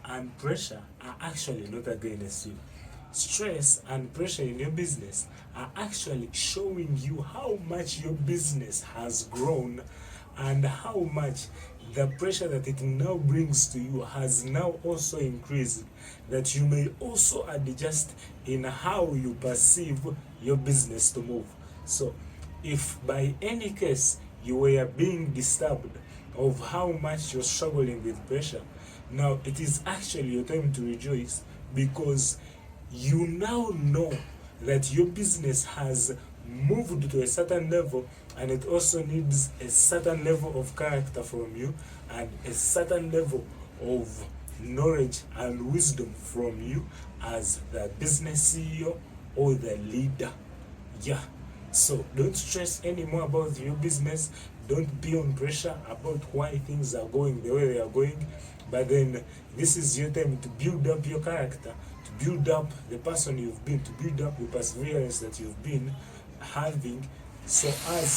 and pressure are actually not against you. Stress and pressure in your business are actually showing you how much your business has grown and how much the pressure that it now brings to you has now also increased, that you may also adjust in how you perceive your business to move. So if by any case you were being disturbed of how much you're struggling with pressure, now it is actually your time to rejoice, because you now know that your business has moved to a certain level, and it also needs a certain level of character from you and a certain level of knowledge and wisdom from you as the business CEO or the leader. Yeah. So don't stress anymore about your business. Don't be on pressure about why things are going the way they are going. But then this is your time to build up your character, to build up the person you've been, to build up the perseverance that you've been having, so as